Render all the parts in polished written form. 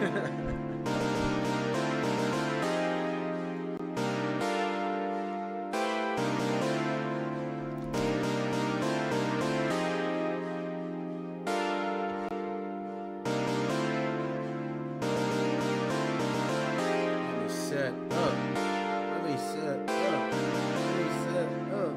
Set up. Let me set up. Let me set up.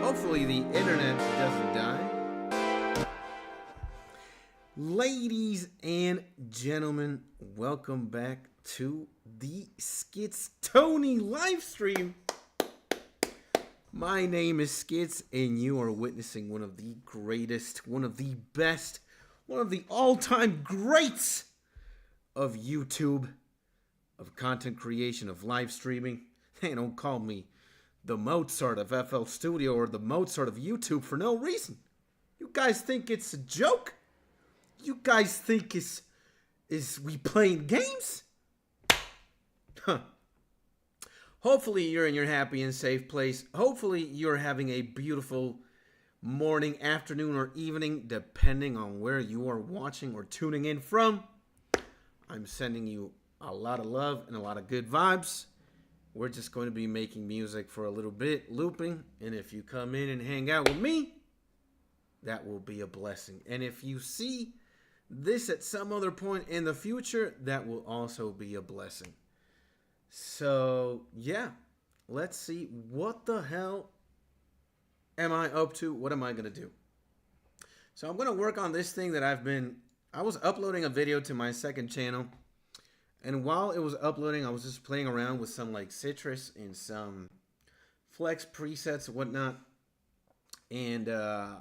Hopefully the internet doesn't die. Ladies and gentlemen, welcome back to the Skits Tony live stream. My name is Skits, and you are witnessing one of the greatest, one of the best, one of the all-time greats of YouTube, of content creation, of live streaming. Hey, don't call me the Mozart of FL Studio or the Mozart of YouTube for no reason. You guys think it's a joke? You guys think is we playing games? Huh. Hopefully you're in your happy and safe place. Hopefully you're having a beautiful morning, afternoon, or evening, depending on where you are watching or tuning in from. I'm sending you a lot of love and a lot of good vibes. We're just going to be making music for a little bit, looping. And if you come in and hang out with me, that will be a blessing. And if you see this at some other point in the future, that will also be a blessing. So, yeah. Let's see. What the hell am I up to? What am I going to do? So I'm going to work on this thing that I was uploading a video to my second channel. And while it was uploading, I was just playing around with some like Citrus and some Flex presets and whatnot. And I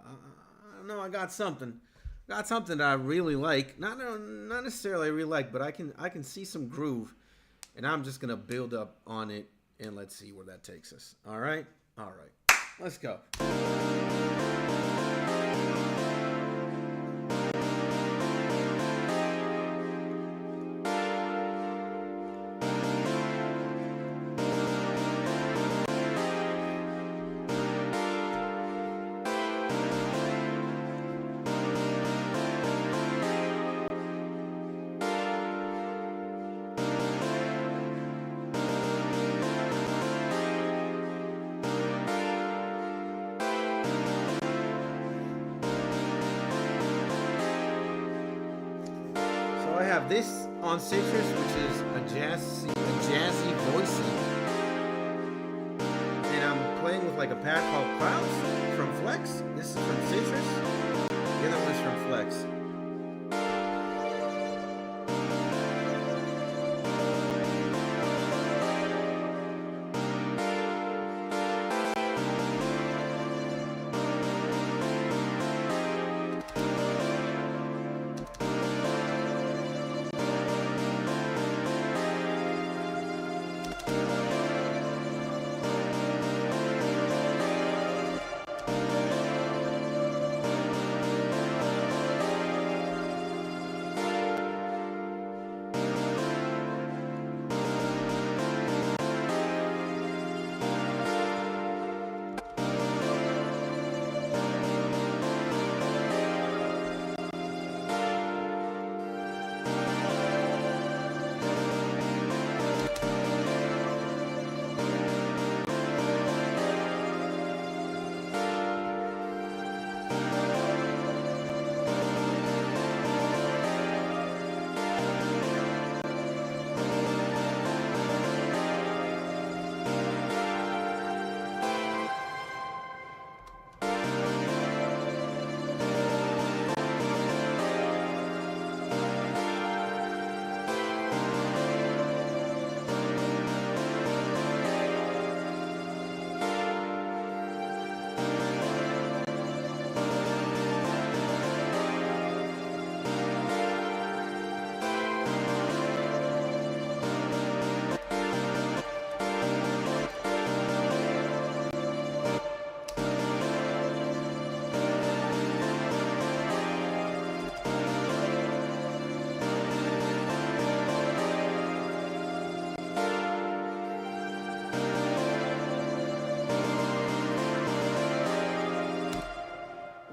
don't know, I got something that I really like. Not necessarily I really like, but I can see some groove. And I'm just gonna build up on it, and let's see where that takes us. All right, let's go. I have this on Citrus, which is a jazzy voicey, and I'm playing with like a pad called Clouds from Flex. This is from Citrus. The other one is from Flex.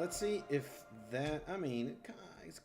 Let's see if that. I mean, guys.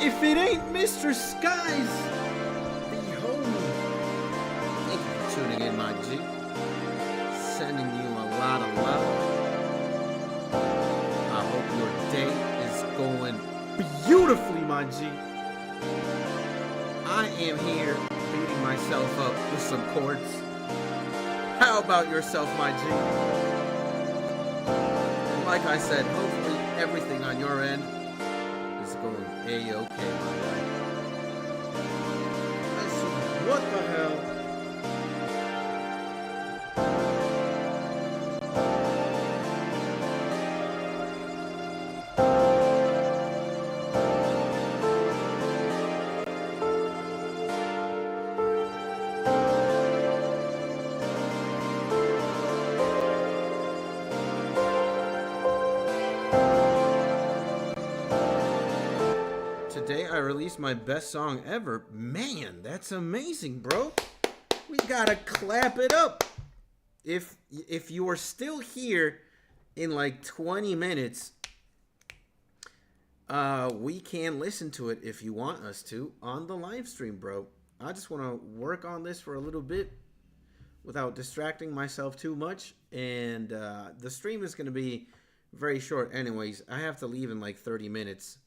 If it ain't Mr. Skies, the homie. Thank you for tuning in, my G. Sending you a lot of love. I hope your day is going beautifully, my G. I am here beating myself up with some chords. How about yourself, my G? And like I said, hopefully everything on your end is going A-OK, my guy. I see, what the hell? Today I released my best song ever. Man, that's amazing, bro. We gotta clap it up. If you are still here in like 20 minutes, we can listen to it if you want us to on the live stream, bro. I just want to work on this for a little bit without distracting myself too much. And the stream is going to be very short anyways. I have to leave in like 30 minutes.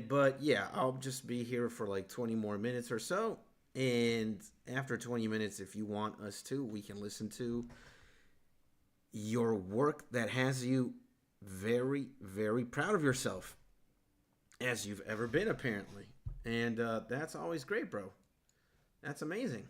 But yeah, I'll just be here for like 20 more minutes or so. And after 20 minutes, if you want us to, we can listen to your work that has you very, very proud of yourself, as you've ever been, apparently. And that's always great, bro. That's amazing.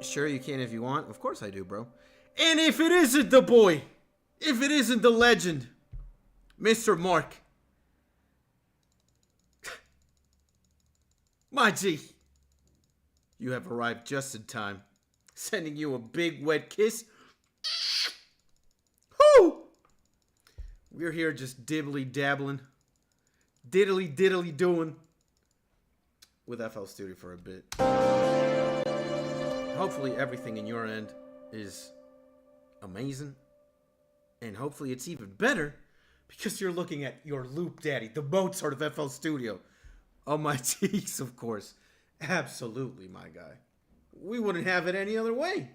Sure, you can if you want. Of course I do, bro. And if it isn't the boy, if it isn't the legend, Mr. Mark, my G, you have arrived just in time. Sending you a big wet kiss. Whoo! We're here just dibbly dabbling, diddly diddly doing with FL Studio for a bit. Hopefully everything in your end is amazing. And hopefully it's even better because you're looking at your Loop Daddy, the Mozart of FL Studio. On my cheeks, of course. Absolutely, my guy. We wouldn't have it any other way.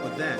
up with that.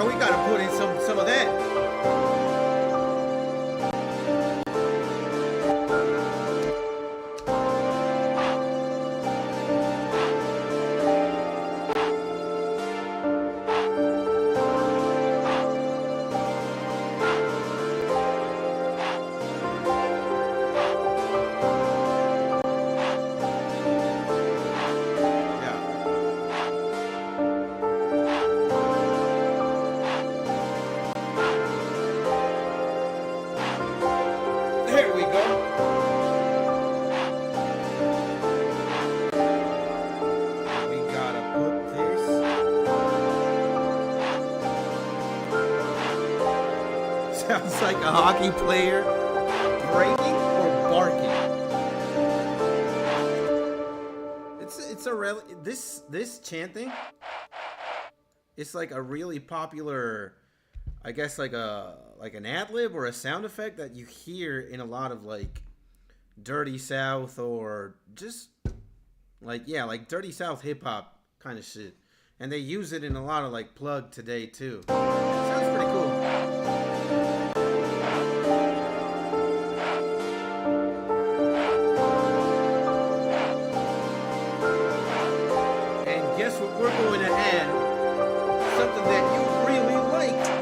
We gotta put in some of that. There we go. We gotta put this. Sounds like a hockey player breaking or barking. It's a this chanting. It's like a really popular, I guess, like an ad-lib or a sound effect that you hear in a lot of like Dirty South or just like Dirty South hip hop kind of shit. And they use it in a lot of like Plug today too. Sounds pretty cool. And guess what we're going to add? Something that you really like.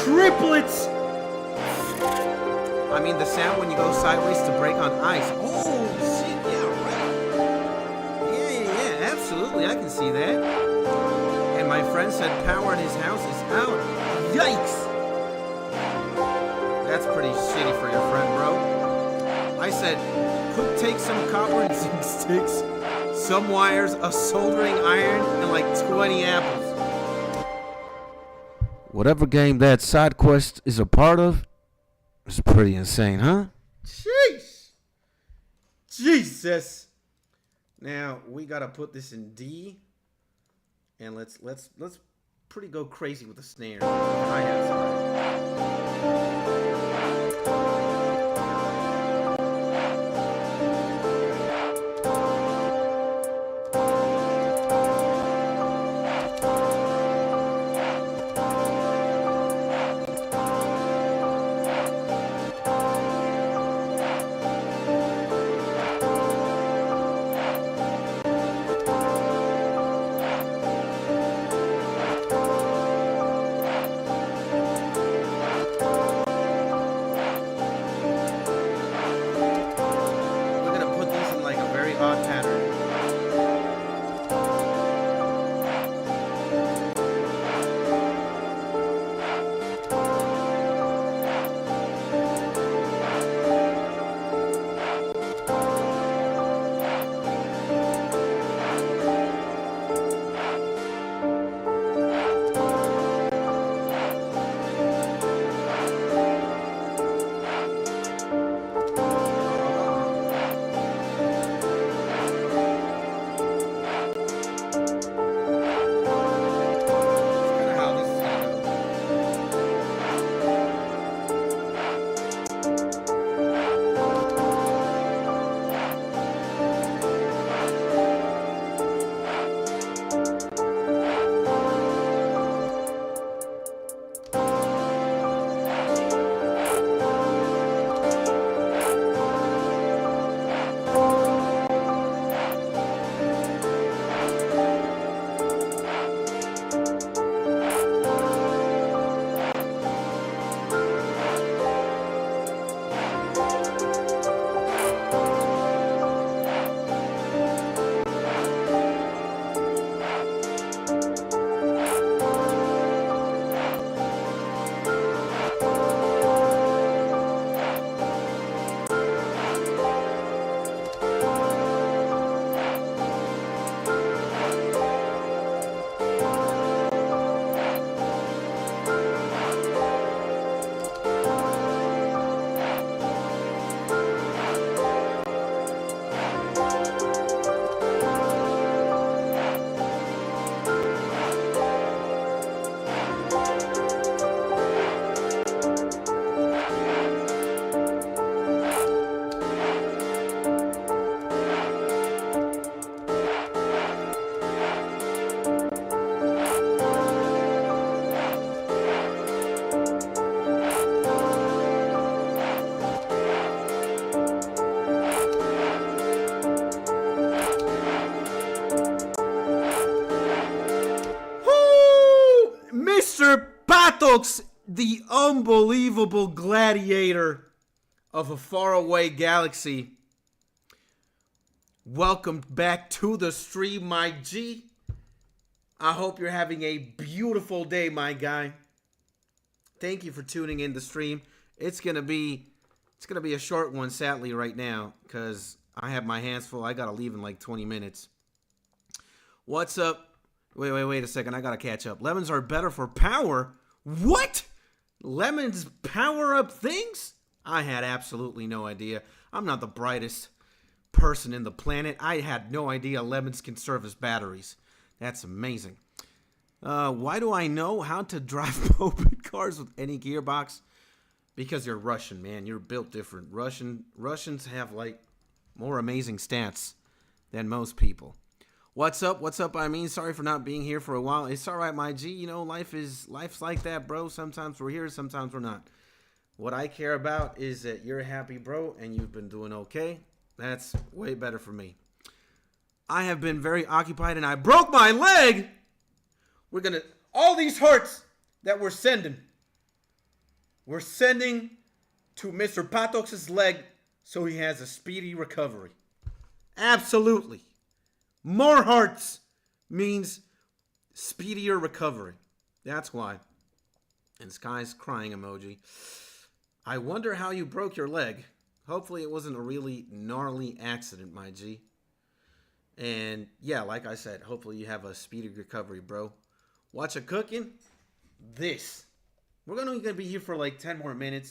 Triplets! I mean the sound when you go sideways to break on ice. Oh, shit, yeah, right. Yeah, absolutely, I can see that. And my friend said power in his house is out. Yikes! That's pretty shitty for your friend, bro. I said, could take some copper and zinc sticks, some wires, a soldering iron, and like 20 apples. Whatever game that side quest is a part of is pretty insane, huh? Jeez. Jesus. Now we gotta put this in D, and let's pretty go crazy with the snare. Hi-hat side. We're gonna put these in like a very odd pattern. That's kinda how this is gonna go. Whoo! Mr. Patox, the unbelievable gladiator of a faraway galaxy. Welcome back to the stream, my G. I hope you're having a beautiful day, my guy. Thank you for tuning in the stream. It's gonna be a short one, sadly, right now, because I have my hands full. I gotta leave in like 20 minutes. What's up? Wait a second. I gotta catch up. Lemons are better for power. What? Lemons power up things? I had absolutely no idea. I'm not the brightest person in the planet. I had no idea lemons can serve as batteries. That's amazing. Why do I know how to drive moped cars with any gearbox? Because you're Russian, man. You're built different. Russians have like more amazing stats than most people. What's up? What's up? I mean, sorry for not being here for a while. It's all right, my G. You know, life's like that, bro. Sometimes we're here, sometimes we're not. What I care about is that you're happy, bro, and you've been doing okay. That's way better for me. I have been very occupied, and I broke my leg. We're gonna all these hurts that we're sending to Mr. Patox's leg so he has a speedy recovery. Absolutely. More hearts means speedier recovery. That's why. And Sky's crying emoji. I wonder how you broke your leg. Hopefully it wasn't a really gnarly accident, my G. And yeah, like I said, hopefully you have a speedy recovery, bro. Watch a cooking. This. We're gonna be here for like 10 more minutes.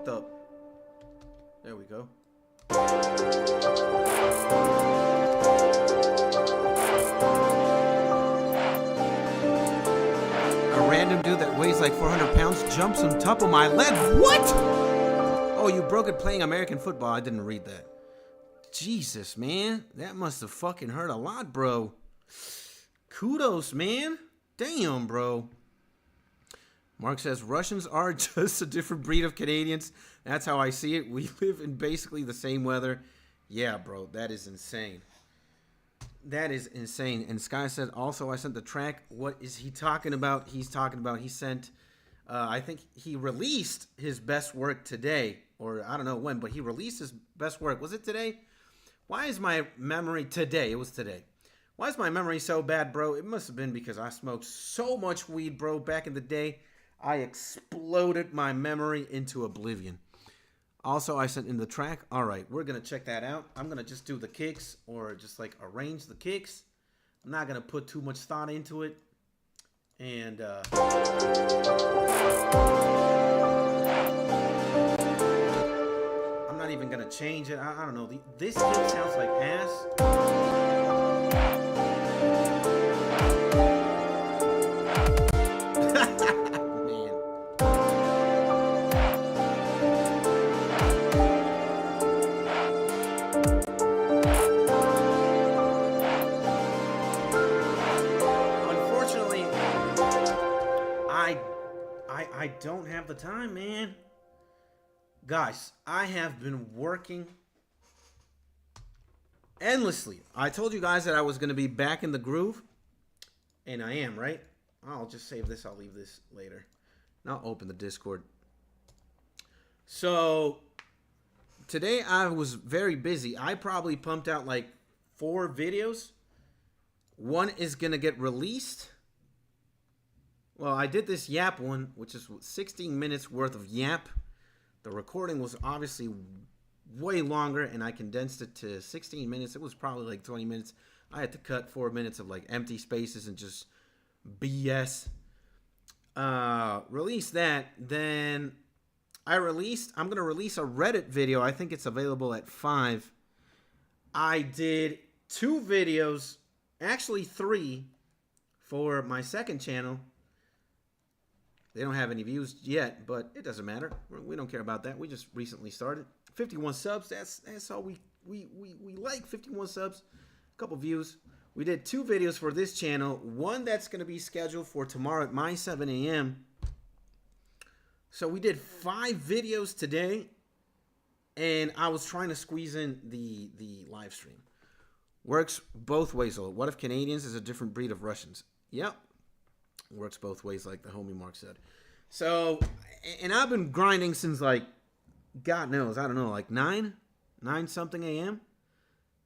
fucked up. There we go. A random dude that weighs like 400 pounds jumps on top of my leg. What? Oh, you broke it playing American football. I didn't read that. Jesus, man. That must have fucking hurt a lot, bro. Kudos, man. Damn, bro. Mark says, Russians are just a different breed of Canadians. That's how I see it. We live in basically the same weather. Yeah, bro. That is insane. That is insane. And Sky said, also, I sent the track. What is he talking about? He sent, I think he released his best work today. Or I don't know when, but he released his best work. Was it today? Why is my memory today? It was today. Why is my memory so bad, bro? It must have been because I smoked so much weed, bro, back in the day. I exploded my memory into oblivion. Also, I sent in the track. All right, we're going to check that out. I'm going to just do the kicks or just like arrange the kicks. I'm not going to put too much thought into it. And I'm not even going to change it. I don't know. This kick sounds like ass. I don't have the time, man. Guys, I have been working endlessly. I told you guys that I was going to be back in the groove. And I am, right? I'll just save this. I'll leave this later. And I'll open the Discord. So, today I was very busy. I probably pumped out like 4 videos. One is going to get released. Well, I did this Yap one, which is 16 minutes worth of Yap. The recording was obviously way longer, and I condensed it to 16 minutes. It was probably like 20 minutes. I had to cut 4 minutes of like empty spaces and just BS. Release that. Then I'm going to release a Reddit video. I think it's available at 5. I did 2 videos, actually 3, for my second channel. They don't have any views yet, but it doesn't matter. We don't care about that. We just recently started. 51 subs. That's all we like. 51 subs. A couple views. We did 2 videos for this channel. One that's going to be scheduled for tomorrow at my 7 a.m. So we did 5 videos today, and I was trying to squeeze in the live stream. Works both ways, though. What if Canadians is a different breed of Russians? Yep. Works both ways, like the homie Mark said. So, and I've been grinding since like, God knows, I don't know, like 9 something a.m.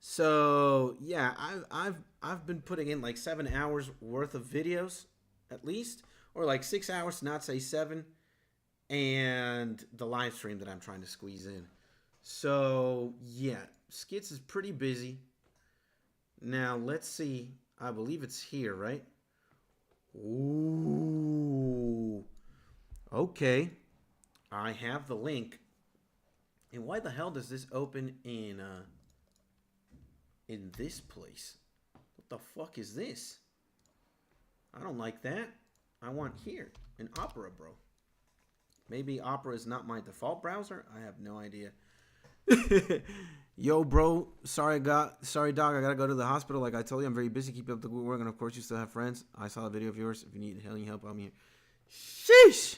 So yeah, I've been putting in like 7 hours worth of videos at least, or like 6 hours to not say 7, and the live stream that I'm trying to squeeze in. So yeah, Skits is pretty busy. Now let's see. I believe it's here, right? Ooh. Okay. I have the link. And why the hell does this open in this place? What the fuck is this? I don't like that. I want here in Opera, bro. Maybe Opera is not my default browser. I have no idea. Yo, bro. Sorry, dog. I gotta go to the hospital. Like I told you, I'm very busy. Keep up the good work, and of course, you still have friends. I saw a video of yours. If you need any help, I'm here. Sheesh.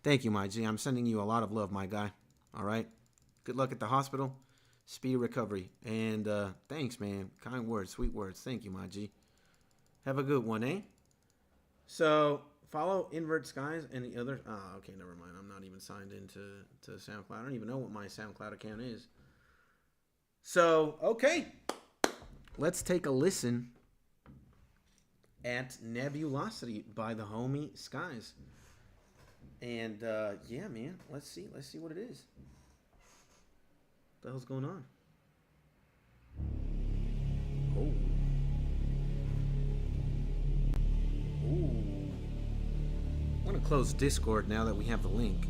Thank you, my G. I'm sending you a lot of love, my guy. All right. Good luck at the hospital. Speedy recovery. And thanks, man. Kind words, sweet words. Thank you, my G. Have a good one, eh? So follow Invert Skies and the others. Ah, okay, never mind. I'm not even signed into SoundCloud. I don't even know what my SoundCloud account is. So, okay. Let's take a listen at Nebulosity by the homie Skies. And yeah, man, let's see what it is. What the hell's going on? Oh. Ooh. I want to close Discord now that we have the link.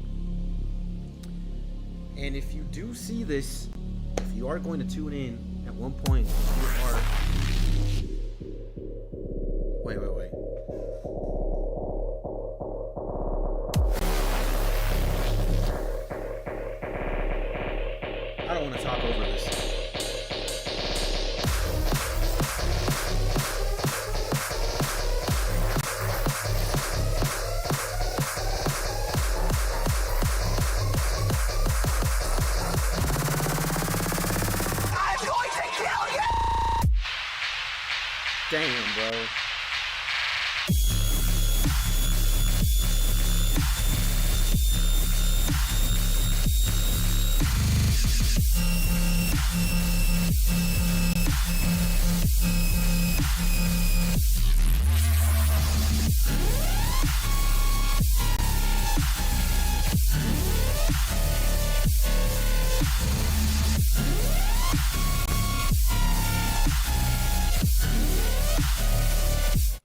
And if you do see this, if you are going to tune in at one point, you are. Wait. I don't want to talk over this. Damn, bro.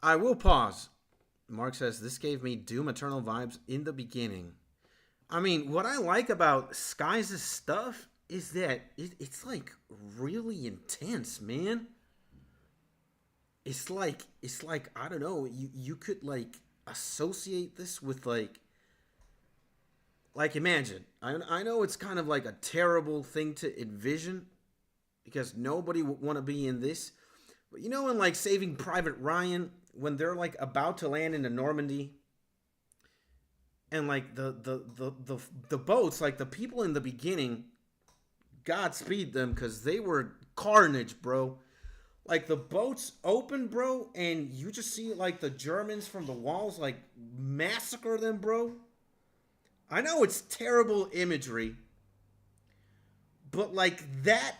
I will pause. Mark says, this gave me Doom Eternal vibes in the beginning. I mean, what I like about Skies' stuff is that it's like really intense, man. It's like I don't know, you could like associate this with like imagine. I know it's kind of like a terrible thing to envision because nobody would want to be in this. But you know in like Saving Private Ryan, when they're like about to land into Normandy, and like the boats, like the people in the beginning, Godspeed them because they were carnage, bro. Like the boats open, bro, and you just see like the Germans from the walls like massacre them, bro. I know it's terrible imagery, but like that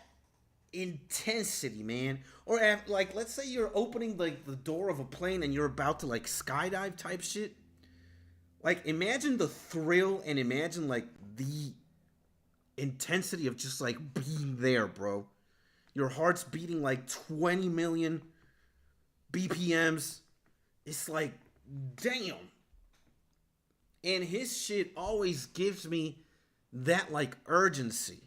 intensity, man. Or like let's say you're opening like the door of a plane and you're about to like skydive type shit. Like imagine the thrill and imagine like the intensity of just like being there, bro. Your heart's beating like 20 million BPMs. It's like damn. And his shit always gives me that like urgency.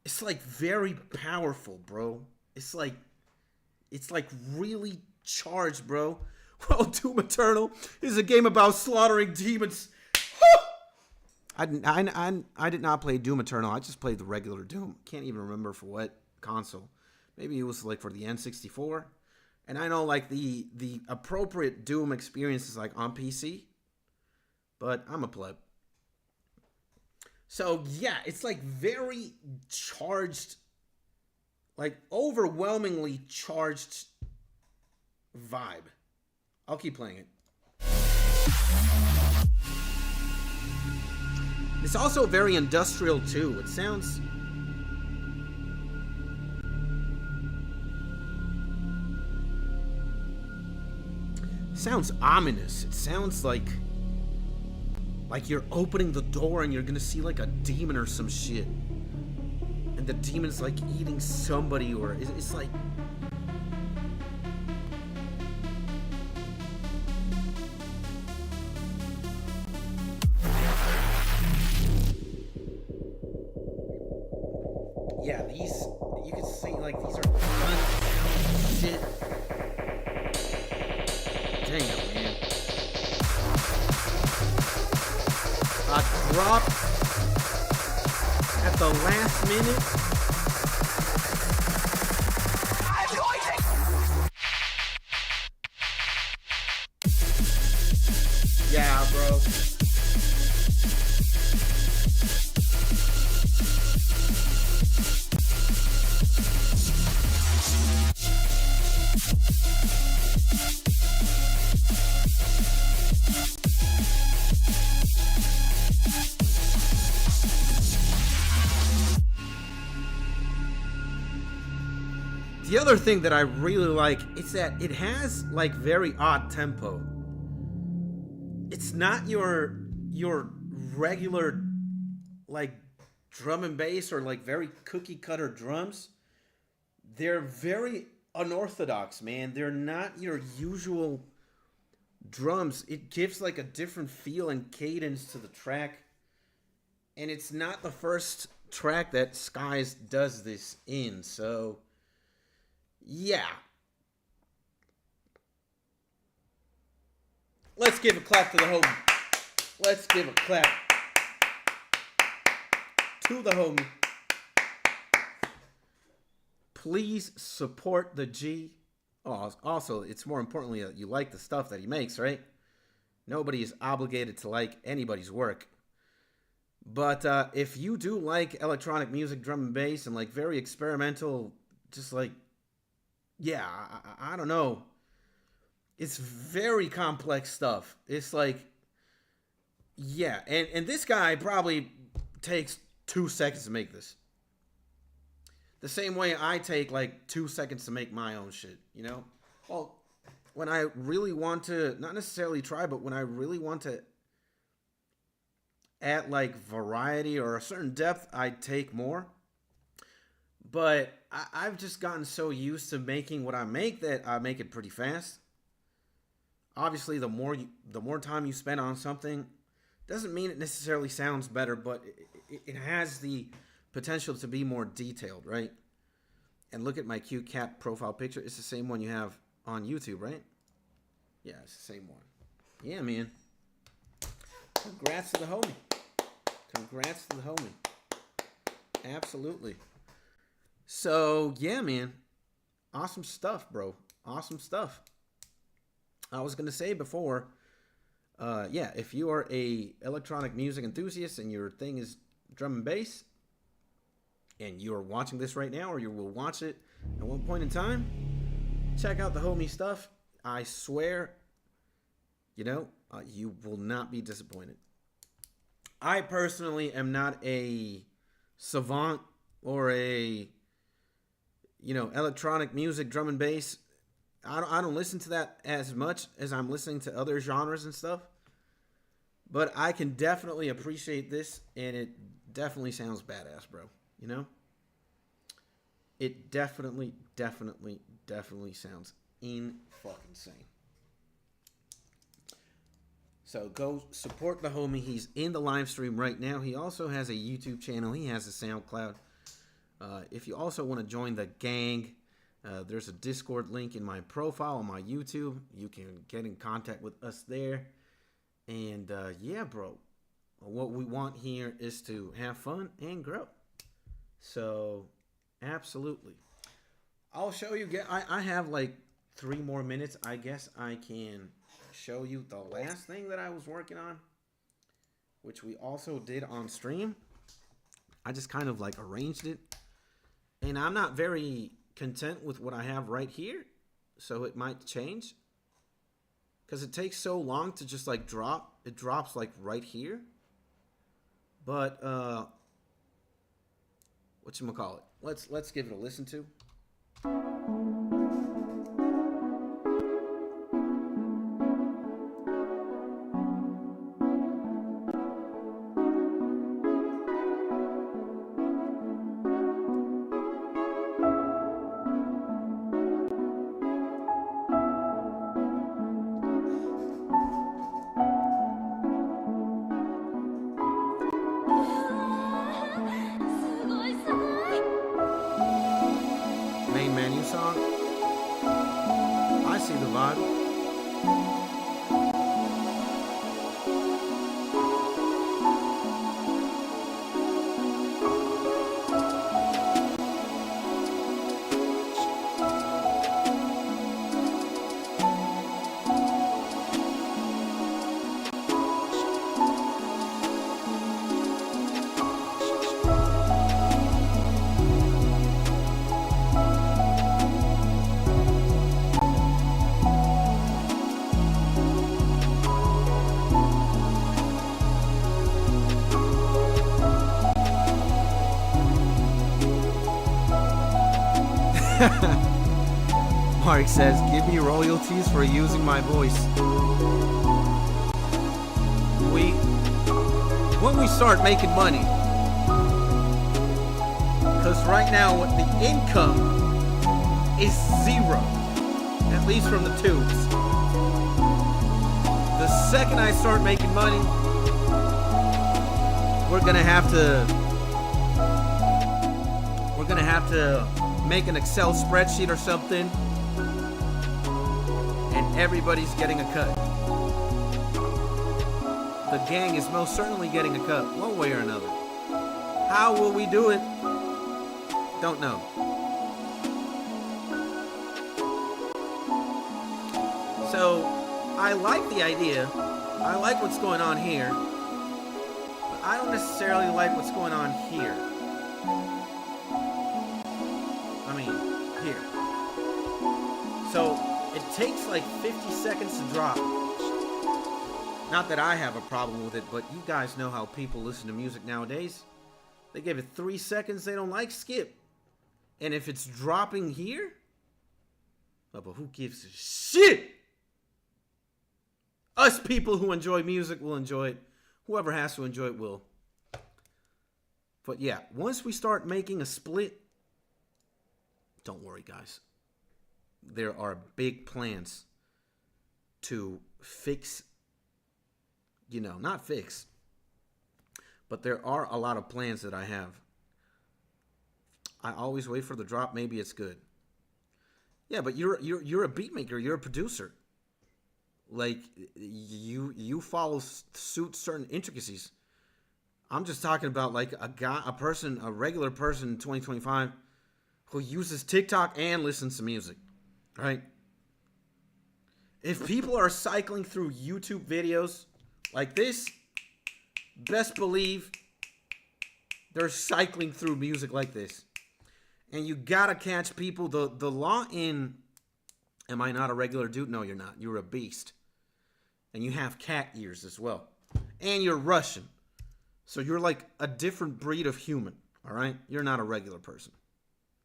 It's like very powerful, bro. It's like really charged, bro. Well, Doom Eternal is a game about slaughtering demons. I did not play Doom Eternal. I just played the regular Doom. Can't even remember for what console. Maybe it was like for the N64. And I know like the appropriate Doom experience is like on PC. But I'm a pleb. So yeah, it's like very charged, like overwhelmingly charged vibe. I'll keep playing it. It's also very industrial too. It sounds ominous. It sounds like you're opening the door and you're gonna see like a demon or some shit. And the demon's like eating somebody, or it's like yeah, these you could say like these are fun shit. Damn, man. A drop at the last minute. Yeah, bro. The other thing that I really like is that it has like very odd tempo. It's not your regular like drum and bass or like very cookie cutter drums. They're very unorthodox, man. They're not your usual drums. It gives like a different feel and cadence to the track. And it's not the first track that Skies does this in. So, yeah. Let's give a clap to the homie. Let's give a clap to the homie. Please support the G. Oh, also, it's more importantly that you like the stuff that he makes, right? Nobody is obligated to like anybody's work. But if you do like electronic music, drum and bass, and like very experimental, just like, yeah, I don't know. It's very complex stuff. It's like, yeah. And this guy probably takes 2 seconds to make this. The same way I take like 2 seconds to make my own shit, you know? Well, when I really want to, not necessarily try, but when I really want to add like variety or a certain depth, I take more. But I've just gotten so used to making what I make that I make it pretty fast. Obviously, the more time you spend on something, doesn't mean it necessarily sounds better, but it has the potential to be more detailed, right? And look at my cute cat profile picture. It's the same one you have on YouTube, right? Yeah, it's the same one. Yeah, man. Congrats to the homie. Congrats to the homie. Absolutely. So, yeah, man. Awesome stuff, bro. Awesome stuff. I was going to say before, yeah, if you are a electronic music enthusiast and your thing is drum and bass, and you're watching this right now, or you will watch it at one point in time, check out the homie stuff. I swear, you know, you will not be disappointed. I personally am not a savant or a, you know, electronic music, drum and bass. I don't listen to that as much as I'm listening to other genres and stuff. But I can definitely appreciate this, and it definitely sounds badass, bro. You know? It definitely sounds in-fucking-sane. So go support the homie. He's in the live stream right now. He also has a YouTube channel. He has a SoundCloud. If you also want to join the gang, there's a Discord link in my profile on my YouTube. You can get in contact with us there. And yeah, bro, what we want here is to have fun and grow. So, absolutely. I'll show you. I have like 3 more minutes. I guess I can show you the last thing that I was working on, which we also did on stream. I just kind of like arranged it. And I'm not very content with what I have right here, so it might change. Because it takes so long to just like drop. It drops like right here. But, whatchamacallit? Let's give it a listen to. Main menu song. I see the vibe. Mark says, give me royalties for using my voice. When we start making money, because right now the income is 0, at least from the tubes. The second I start making money, we're gonna have to make an Excel spreadsheet or something, and everybody's getting a cut. The gang is most certainly getting a cut, one way or another. How will we do it? Don't know. So, I like the idea. I like what's going on here. But I don't necessarily like what's going on here. I mean, here. So, it takes like 50 seconds to drop. Not that I have a problem with it, but you guys know how people listen to music nowadays. They give it 3 seconds they don't like, skip. And if it's dropping here, oh, but who gives a shit? Us people who enjoy music will enjoy it. Whoever has to enjoy it will. But yeah, once we start making a split, don't worry, guys. There are big plans to fix, not fix, but there are a lot of plans that I have. I always wait for the drop. Maybe it's good. Yeah, but you're a beat maker. You're a producer. Like, you follow suit certain intricacies. I'm just talking about like a regular person in 2025 who uses TikTok and listens to music, right? If people are cycling through YouTube videos like this, best believe they're cycling through music like this. And you gotta catch people. The law in, am I not a regular dude? No, you're not. You're a beast. And you have cat ears as well. And you're Russian. So you're like a different breed of human, all right? You're not a regular person.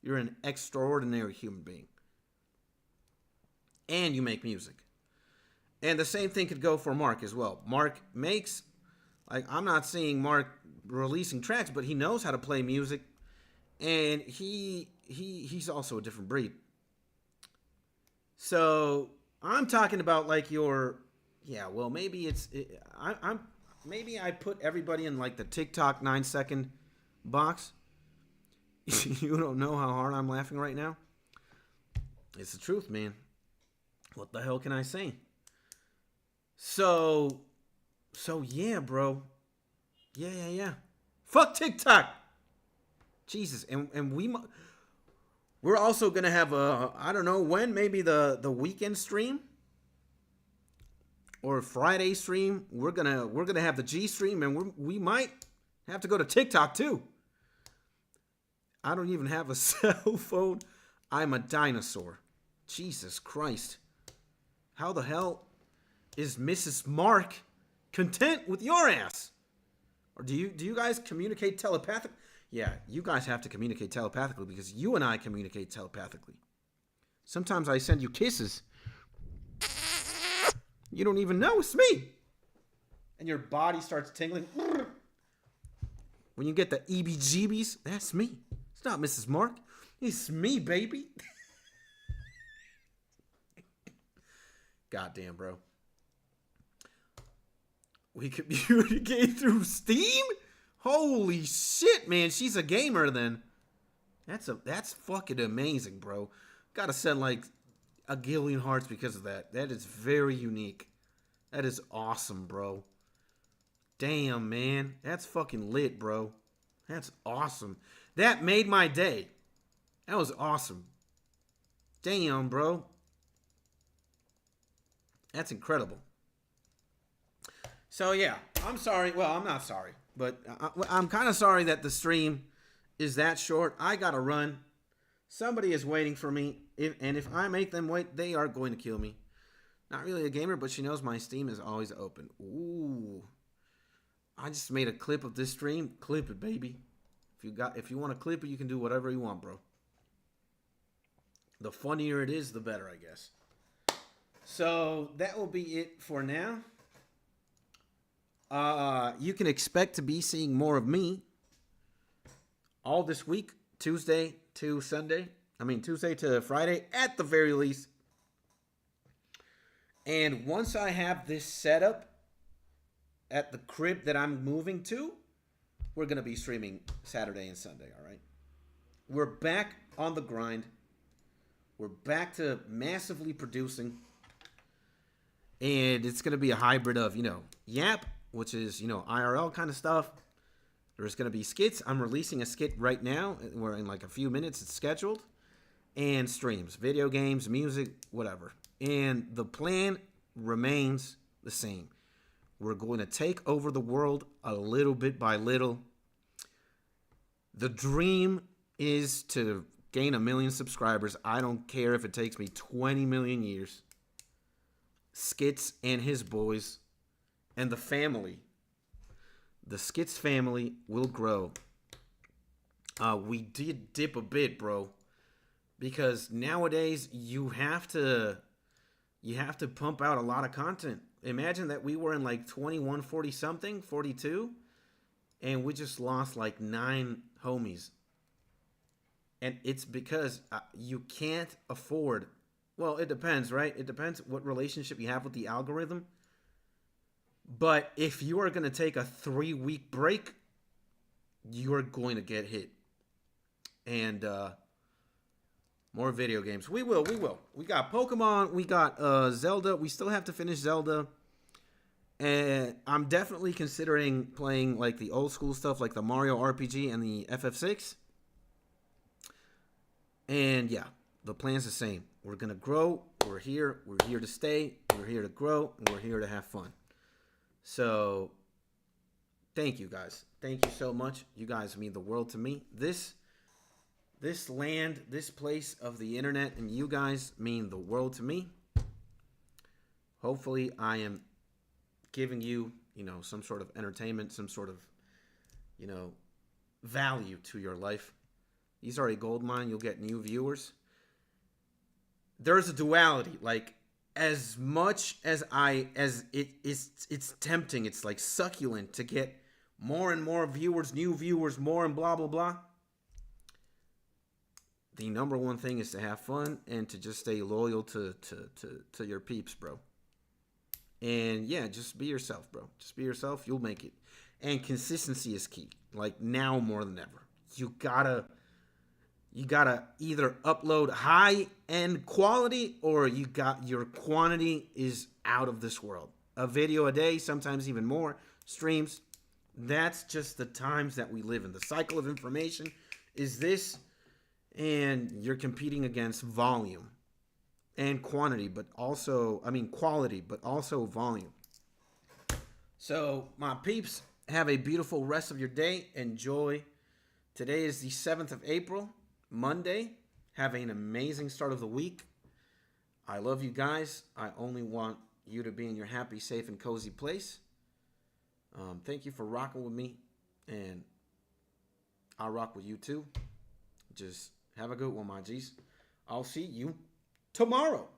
You're an extraordinary human being. And you make music. And the same thing could go for Mark as well. Mark makes, like, I'm not seeing Mark releasing tracks, but he knows how to play music. And he's also a different breed. So I'm talking about like maybe maybe I put everybody in like the TikTok 9-second box. You don't know how hard I'm laughing right now. It's the truth, man. What the hell can I say? So yeah, bro. Yeah. Fuck TikTok. Jesus, and we're also gonna have I don't know when, maybe the weekend stream or a Friday stream. We're gonna have the G stream, and we might have to go to TikTok too. I don't even have a cell phone. I'm a dinosaur. Jesus Christ, how the hell is Mrs. Mark content with your ass? Or do you guys communicate telepathically? Yeah, you guys have to communicate telepathically because you and I communicate telepathically. Sometimes I send you kisses. You don't even know it's me. And your body starts tingling. When you get the EBGBs, that's me. It's not Mrs. Mark. It's me, baby. Goddamn, bro. We communicate through Steam? Holy shit, man. She's a gamer then. That's fucking amazing, bro. Gotta send like a gillion hearts because of that. That is very unique. That is awesome, bro. Damn, man. That's fucking lit, bro. That's awesome. That made my day. That was awesome. Damn, bro. That's incredible. So, yeah. I'm sorry. Well, I'm not sorry. But I'm kind of sorry that the stream is that short. I gotta run. Somebody is waiting for me. And if I make them wait, they are going to kill me. Not really a gamer, but she knows my Steam is always open. Ooh. I just made a clip of this stream. Clip it, baby. If you want to clip it, you can do whatever you want, bro. The funnier it is, the better, I guess. So that will be it for now. You can expect to be seeing more of me all this week, Tuesday to Friday at the very least. And once I have this set up at the crib that I'm moving to, we're going to be streaming Saturday and Sunday, all right? We're back on the grind. We're back to massively producing. And it's going to be a hybrid of, Yap, which is, IRL kind of stuff. There's going to be skits. I'm releasing a skit right now. We're in like a few minutes. It's scheduled. And streams, video games, music, whatever. And the plan remains the same. We're going to take over the world a little bit by little. The dream is to gain 1 million subscribers. I don't care if it takes me 20 million years. Skits and his boys and the family. The Skits family will grow. We did dip a bit, bro. Because nowadays you have to pump out a lot of content. Imagine that we were in like 21, 40 something, 42, and we just lost like 9 homies. And it's because you can't afford. Well, it depends, right? It depends what relationship you have with the algorithm. But if you are going to take a 3-week break, you are going to get hit. And more video games. We will. We got Pokemon. We got Zelda. We still have to finish Zelda. And I'm definitely considering playing like the old school stuff, like the Mario RPG and the FF6. And yeah, the plan's the same. We're going to grow. We're here. We're here to stay. We're here to grow. And we're here to have fun. So, thank you guys. Thank you so much. You guys mean the world to me. This land, this place of the internet, and you guys mean the world to me. Hopefully, I am giving you, some sort of entertainment, some sort of, value to your life. These are a gold mine. You'll get new viewers. There's a duality. Like, as much as it's tempting, it's like succulent to get more and more viewers, new viewers, more and blah, blah, blah. The number one thing is to have fun and to just stay loyal to your peeps, bro. And yeah, just be yourself, bro. Just be yourself. You'll make it. And consistency is key. Like now more than ever. You gotta either upload high-end quality or your quantity is out of this world. A video a day, sometimes even more. Streams. That's just the times that we live in. The cycle of information is this. And you're competing against volume and quality, but also volume. So, my peeps, have a beautiful rest of your day. Enjoy. Today is the 7th of April, Monday. Have an amazing start of the week. I love you guys. I only want you to be in your happy, safe, and cozy place. Thank you for rocking with me, and I'll rock with you too. Just have a good one, my G's. I'll see you tomorrow.